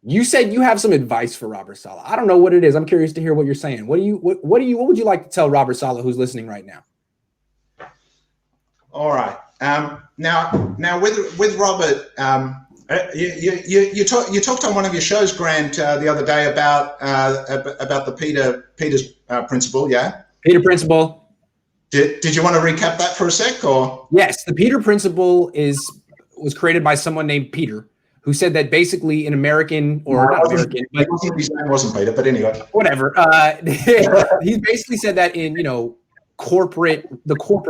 You said you have some advice for Robert Saleh. I don't know what it is. I'm curious to hear what you're saying. What would you like to tell Robert Saleh who's listening right now? All right. Now with Robert, you talked on one of your shows, Grant, the other day about the Peter's principle. Yeah. Peter principle. Did you want to recap that for a sec, or? Yes, the Peter principle was created by someone named Peter, who said that basically in American, or not American, but his name wasn't Peter, but anyway, whatever. He basically said that in the corporate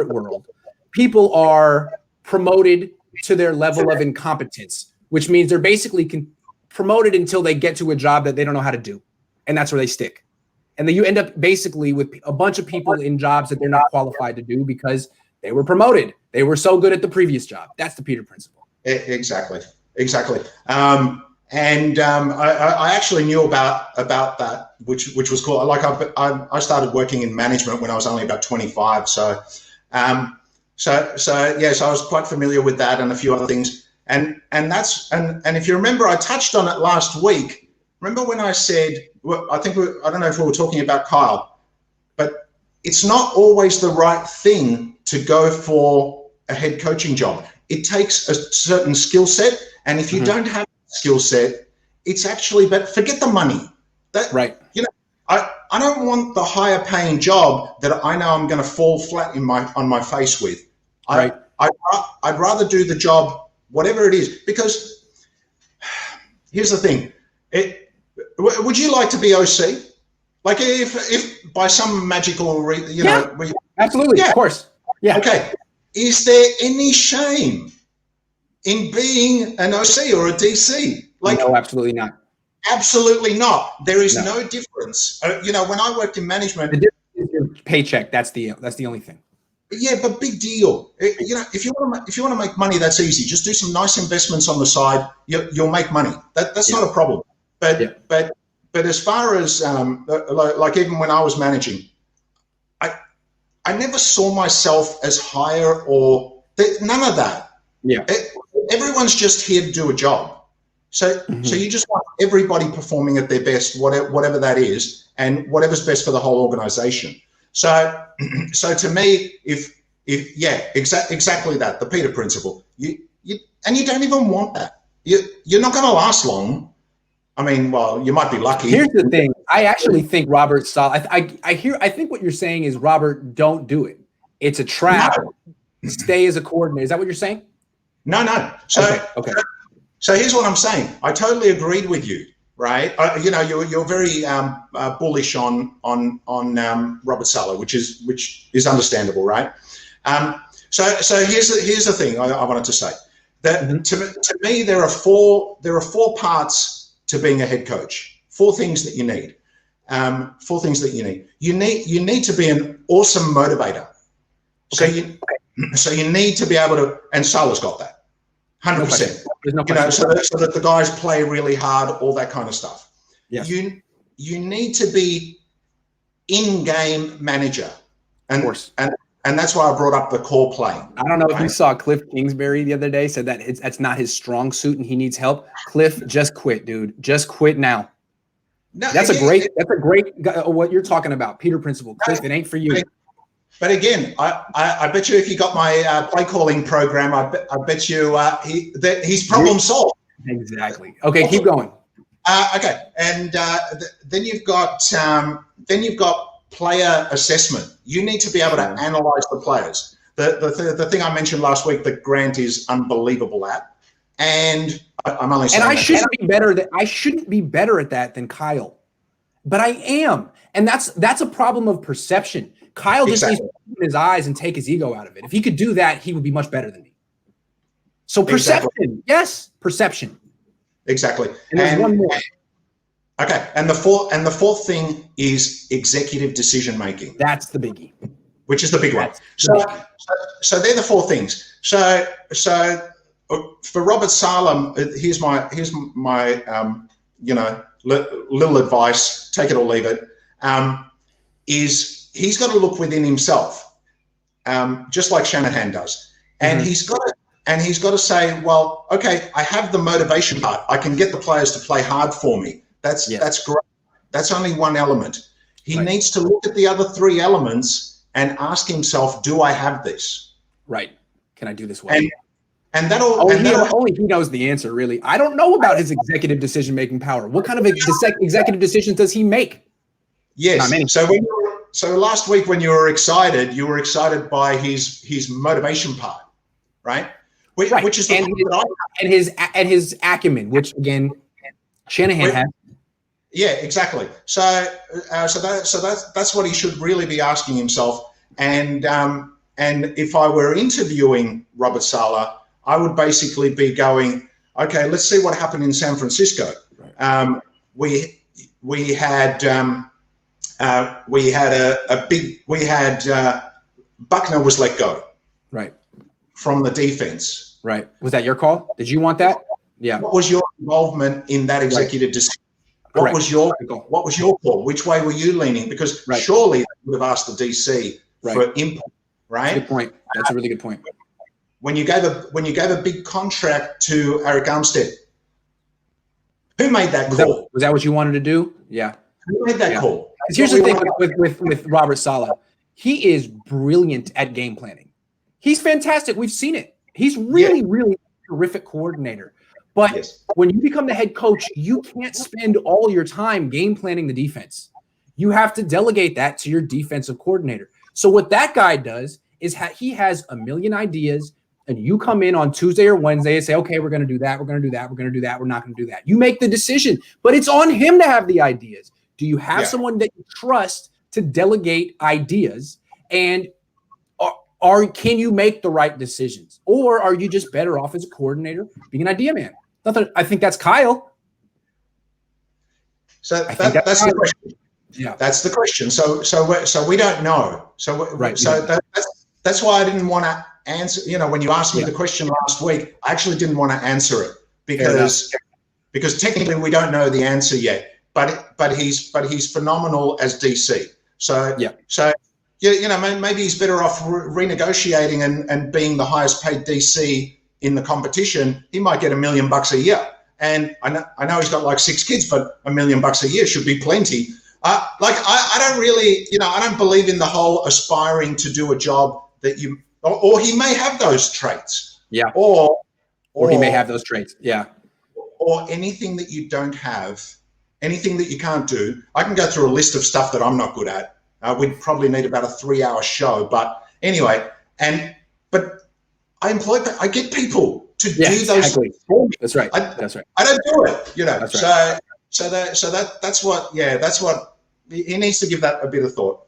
world, people are promoted to their level of incompetence, which means they're basically promoted until they get to a job that they don't know how to do, and that's where they stick. And then you end up basically with a bunch of people in jobs that they're not qualified to do because they were promoted. They were so good at the previous job. That's the Peter principle. Exactly. I actually knew about that, which was cool. Like I started working in management when I was only about 25. So I was quite familiar with that and a few other things. And if you remember, I touched on it last week. Remember when I said, I don't know if we were talking about Kyle, but it's not always the right thing to go for a head coaching job. It takes a certain skill set. And if you don't have a skill set, it's actually, but forget the money. Right. I don't want the higher paying job that I know I'm going to fall flat on my face with. Right. I'd rather do the job, whatever it is, because here's the thing. Would you like to be OC? Like if by some magical, absolutely, of course. Yeah. Okay. Is there any shame in being an OC or a DC? No, absolutely not. Absolutely not. There is no difference. When I worked in management, the difference is your paycheck. That's the only thing. Yeah, but big deal. If you want to make money, that's easy. Just do some nice investments on the side. You'll make money. That's not a problem. But as far as like even when I was managing, I never saw myself as higher or none of that. Yeah. Everyone's just here to do a job. So you just want everybody performing at their best, whatever that is, and whatever's best for the whole organization. So to me, exactly that, the Peter principle. You don't even want that. You're not going to last long. I mean, well, you might be lucky. Here's the thing. I actually think Robert Saleh, I think what you're saying is, Robert, don't do it. It's a trap. No. Stay as a coordinator. Is that what you're saying? No. So, okay. So here's what I'm saying. I totally agreed with you, right? You're very bullish on Robert Saleh, which is understandable, right? So here's the thing I wanted to say. That to me, there are four parts to being a head coach. Four things that you need. You need to be an awesome motivator. Okay. So you need to be able to, and Saleh's got that, 100%. So that the guys play really hard, all that kind of stuff. Yes. You need to be in-game manager, and of course, and that's why I brought up the core play. I don't know if you saw Cliff Kingsbury the other day said that that's not his strong suit and he needs help. Cliff, just quit, dude. Just quit now. No, that's a great what you're talking about, Peter principle. Cliff, it ain't for you. But again, I bet you if you got my play calling program, I bet you he's problem solved. Exactly. Okay, keep going. Okay, and then you've got player assessment. You need to be able to analyze the players. The thing I mentioned last week that Grant is unbelievable at, and I'm only saying. And I shouldn't be better at that than Kyle, but I am, and that's a problem of perception. Kyle just needs to open his eyes and take his ego out of it. If he could do that, he would be much better than me. So perception, yes, perception. Exactly. And there's one more. Okay, and the fourth thing is executive decision making. That's the biggie. Which is the big one. So they're the four things. So for Robert Saleh, here's my little advice. Take it or leave it. Is he's got to look within himself, just like Shanahan does, and he's got and he's got to say, well, okay, I have the motivation part. I can get the players to play hard for me. That's great. That's only one element. He needs to look at the other three elements and ask himself, do I have this? Right. Can I do this well? And that'll only he knows the answer, really. I don't know about his executive decision-making power. What kind of executive decisions does he make? Yes. So last week when you were excited by his motivation part, right? Which is and his acumen, which again Shanahan had. Yeah, exactly. So that's what he should really be asking himself. And if I were interviewing Robert Saleh, I would basically be going, okay, let's see what happened in San Francisco. We had Buckner was let go. Right. From the defense. Right. Was that your call? Did you want that? Yeah. What was your involvement in that executive decision? What was your call? Which way were you leaning? Because surely they would have asked the DC for input, right? Good point. That's a really good point. When you gave a big contract to Eric Armstead, who made that call? Was that what you wanted to do? Yeah. Who made that call? Because here's the thing with Robert Saleh, he is brilliant at game planning. He's fantastic. We've seen it. He's really a terrific coordinator. But when you become the head coach, you can't spend all your time game planning the defense. You have to delegate that to your defensive coordinator. So what that guy does is he has a million ideas, and you come in on Tuesday or Wednesday and say, okay, we're going to do that. We're going to do that. We're going to do that. We're not going to do that. You make the decision, but it's on him to have the ideas. Do you have someone that you trust to delegate ideas? And can you make the right decisions? Or are you just better off as a coordinator being an idea man? I think that's Kyle. So that's the question. Yeah, that's the question. So we don't know. That's why I didn't want to answer. You know, when you asked me the question last week, I actually didn't want to answer it because technically we don't know the answer yet. But he's phenomenal as DC. So maybe he's better off renegotiating and being the highest paid DC in the competition. He might get $1 million a year. And I know he's got like 6 kids, but $1 million a year should be plenty. I don't really, I don't believe in the whole aspiring to do a job that or he may have those traits. Yeah. Or he may have those traits. Yeah. Or anything that you don't have, anything that you can't do. I can go through a list of stuff that I'm not good at. We'd probably need about a 3-hour show, but anyway, but I get people to do those things for me. That's right. I don't do it, That's right. So that's what he needs to give that a bit of thought.